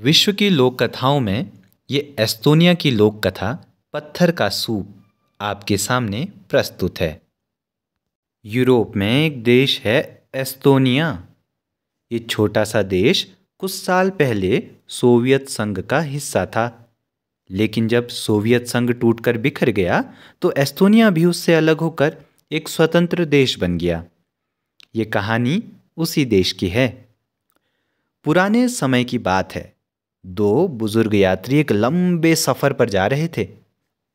विश्व की लोक कथाओं में ये एस्तोनिया की लोक कथा पत्थर का सूप आपके सामने प्रस्तुत है। यूरोप में एक देश है एस्तोनिया। ये छोटा सा देश कुछ साल पहले सोवियत संघ का हिस्सा था। लेकिन जब सोवियत संघ टूटकर बिखर गया तो एस्तोनिया भी उससे अलग होकर एक स्वतंत्र देश बन गया। ये कहानी उसी देश की है। पुराने समय की बात है। दो बुजुर्ग यात्री एक लंबे सफर पर जा रहे थे।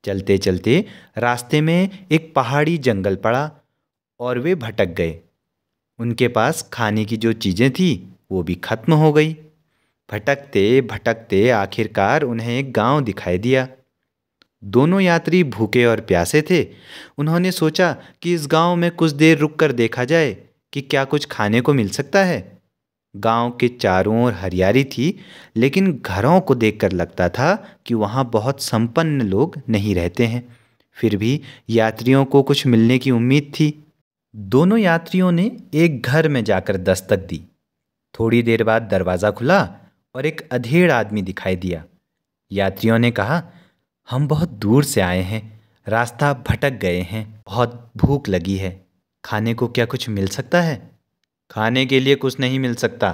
चलते चलते रास्ते में एक पहाड़ी जंगल पड़ा और वे भटक गए। उनके पास खाने की जो चीजें थी वो भी खत्म हो गई। भटकते भटकते आखिरकार उन्हें एक गांव दिखाई दिया। दोनों यात्री भूखे और प्यासे थे। उन्होंने सोचा कि इस गांव में कुछ देर रुककर देखा जाए कि क्या कुछ खाने को मिल सकता है। गांव के चारों ओर हरियाली थी, लेकिन घरों को देखकर लगता था कि वहां बहुत संपन्न लोग नहीं रहते हैं। फिर भी यात्रियों को कुछ मिलने की उम्मीद थी। दोनों यात्रियों ने एक घर में जाकर दस्तक दी। थोड़ी देर बाद दरवाज़ा खुला और एक अधेड़ आदमी दिखाई दिया। यात्रियों ने कहा, हम बहुत दूर से आए हैं, रास्ता भटक गए हैं, बहुत भूख लगी है, खाने को क्या कुछ मिल सकता है? खाने के लिए कुछ नहीं मिल सकता,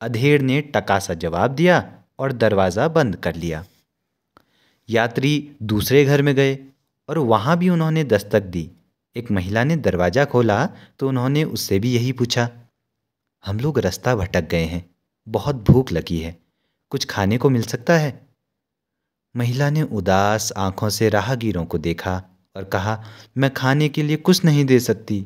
अधेड़ ने टका सा जवाब दिया और दरवाज़ा बंद कर लिया। यात्री दूसरे घर में गए और वहाँ भी उन्होंने दस्तक दी। एक महिला ने दरवाज़ा खोला तो उन्होंने उससे भी यही पूछा, हम लोग रास्ता भटक गए हैं, बहुत भूख लगी है, कुछ खाने को मिल सकता है? महिला ने उदास आंखों से राहगीरों को देखा और कहा, मैं खाने के लिए कुछ नहीं दे सकती।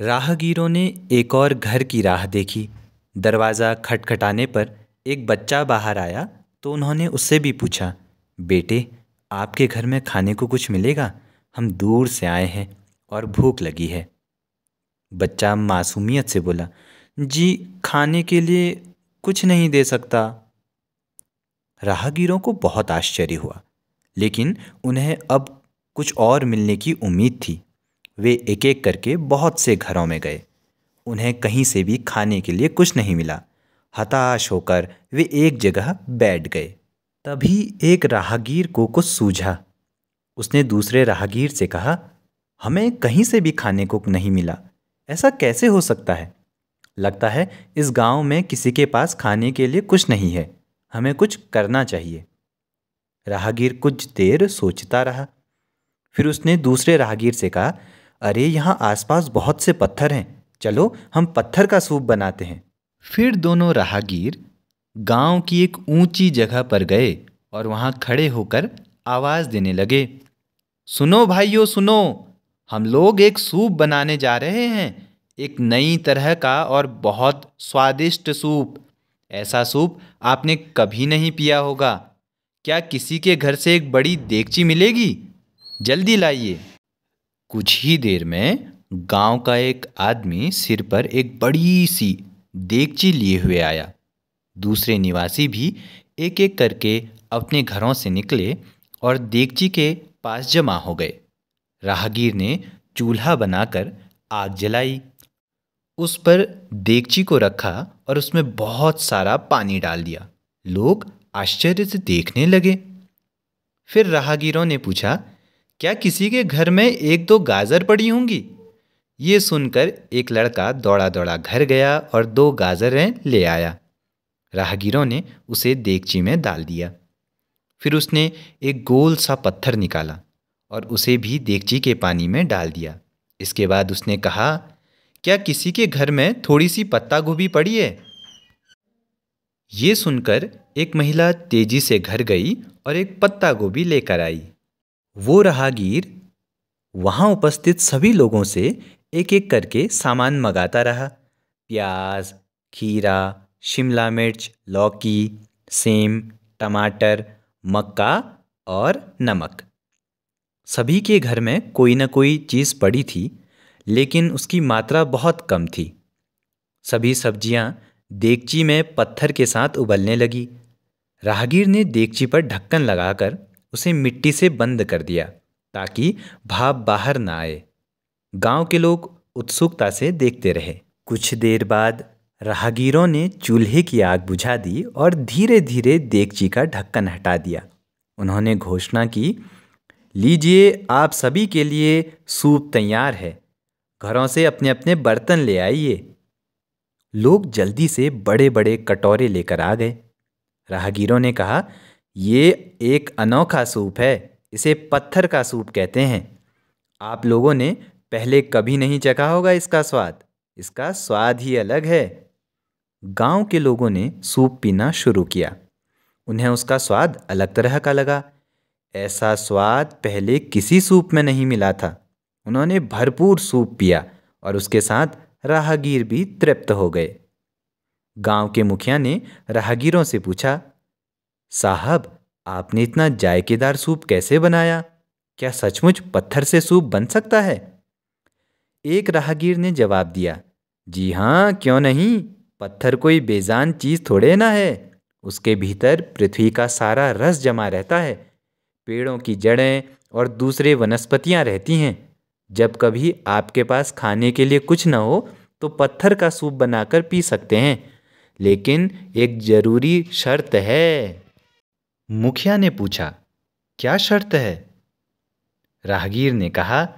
राहगीरों ने एक और घर की राह देखी। दरवाज़ा खटखटाने पर एक बच्चा बाहर आया तो उन्होंने उससे भी पूछा, बेटे, आपके घर में खाने को कुछ मिलेगा? हम दूर से आए हैं और भूख लगी है। बच्चा मासूमियत से बोला, जी, खाने के लिए कुछ नहीं दे सकता। राहगीरों को बहुत आश्चर्य हुआ, लेकिन उन्हें अब कुछ और मिलने की उम्मीद थी। वे एक एक करके बहुत से घरों में गए। उन्हें कहीं से भी खाने के लिए कुछ नहीं मिला। हताश होकर वे एक जगह बैठ गए। तभी एक राहगीर को कुछ सूझा। उसने दूसरे राहगीर से कहा, हमें कहीं से भी खाने को नहीं मिला, ऐसा कैसे हो सकता है? लगता है इस गांव में किसी के पास खाने के लिए कुछ नहीं है, हमें कुछ करना चाहिए। राहगीर कुछ देर सोचता रहा। फिर उसने दूसरे राहगीर से कहा, अरे, यहाँ आसपास बहुत से पत्थर हैं, चलो हम पत्थर का सूप बनाते हैं। फिर दोनों राहगीर गांव की एक ऊंची जगह पर गए और वहां खड़े होकर आवाज देने लगे, सुनो भाइयों सुनो, हम लोग एक सूप बनाने जा रहे हैं, एक नई तरह का और बहुत स्वादिष्ट सूप। ऐसा सूप आपने कभी नहीं पिया होगा। क्या किसी के घर से एक बड़ी देगची मिलेगी? जल्दी लाइए। कुछ ही देर में गांव का एक आदमी सिर पर एक बड़ी सी देगची लिए हुए आया। दूसरे निवासी भी एक एक करके अपने घरों से निकले और देगची के पास जमा हो गए। राहगीर ने चूल्हा बनाकर आग जलाई, उस पर देगची को रखा और उसमें बहुत सारा पानी डाल दिया। लोग आश्चर्य से देखने लगे। फिर राहगीरों ने पूछा, क्या किसी के घर में एक दो गाजर पड़ी होंगी? ये सुनकर एक लड़का दौड़ा दौड़ा घर गया और दो गाजरें ले आया। राहगीरों ने उसे देगची में डाल दिया। फिर उसने एक गोल सा पत्थर निकाला और उसे भी देगची के पानी में डाल दिया। इसके बाद उसने कहा, क्या किसी के घर में थोड़ी सी पत्ता गोभी पड़ी है? ये सुनकर एक महिला तेजी से घर गई और एक पत्ता गोभी लेकर आई। वो राहगीर वहाँ उपस्थित सभी लोगों से एक एक करके सामान मंगाता रहा। प्याज, खीरा, शिमला मिर्च, लौकी, सेम, टमाटर, मक्का और नमक। सभी के घर में कोई ना कोई चीज़ पड़ी थी, लेकिन उसकी मात्रा बहुत कम थी। सभी सब्जियां देगची में पत्थर के साथ उबलने लगी। राहगीर ने देगची पर ढक्कन लगाकर उसे मिट्टी से बंद कर दिया ताकि भाप बाहर ना आए। गांव के लोग उत्सुकता से देखते रहे। कुछ देर बाद राहगीरों ने चूल्हे की आग बुझा दी और धीरे धीरे देगची का ढक्कन हटा दिया। उन्होंने घोषणा की, लीजिए, आप सभी के लिए सूप तैयार है। घरों से अपने अपने बर्तन ले आइए। लोग जल्दी से बड़े बड़े कटोरे लेकर आ गए। राहगीरों ने कहा, ये एक अनोखा सूप है। इसे पत्थर का सूप कहते हैं। आप लोगों ने पहले कभी नहीं चखा होगा इसका स्वाद। इसका स्वाद ही अलग है। गांव के लोगों ने सूप पीना शुरू किया। उन्हें उसका स्वाद अलग तरह का लगा। ऐसा स्वाद पहले किसी सूप में नहीं मिला था। उन्होंने भरपूर सूप पिया और उसके साथ राहगीर भी तृप्त हो गए। गांव के मुखिया ने राहगीरों से पूछा, साहब, आपने इतना जायकेदार सूप कैसे बनाया? क्या सचमुच पत्थर से सूप बन सकता है? एक राहगीर ने जवाब दिया, जी हाँ, क्यों नहीं। पत्थर कोई बेजान चीज़ थोड़े ना है। उसके भीतर पृथ्वी का सारा रस जमा रहता है। पेड़ों की जड़ें और दूसरे वनस्पतियां रहती हैं। जब कभी आपके पास खाने के लिए कुछ न हो तो पत्थर का सूप बनाकर पी सकते हैं, लेकिन एक जरूरी शर्त है। मुखिया ने पूछा, क्या शर्त है? राहगीर ने कहा,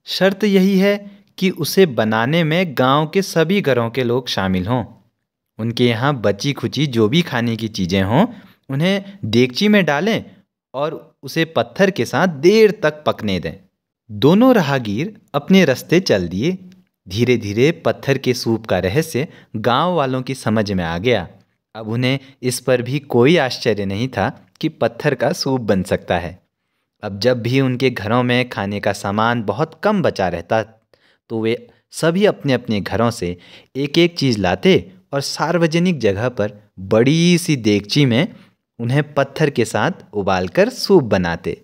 शर्त यही है कि उसे बनाने में गांव के सभी घरों के लोग शामिल हों। उनके यहाँ बची खुची जो भी खाने की चीज़ें हों, उन्हें देगची में डालें और उसे पत्थर के साथ देर तक पकने दें। दोनों राहगीर अपने रास्ते चल दिए। धीरे धीरे पत्थर के सूप का रहस्य गांव वालों की समझ में आ गया। अब उन्हें इस पर भी कोई आश्चर्य नहीं था कि पत्थर का सूप बन सकता है। अब जब भी उनके घरों में खाने का सामान बहुत कम बचा रहता तो वे सभी अपने अपने घरों से एक एक चीज़ लाते और सार्वजनिक जगह पर बड़ी सी देगची में उन्हें पत्थर के साथ उबालकर सूप बनाते।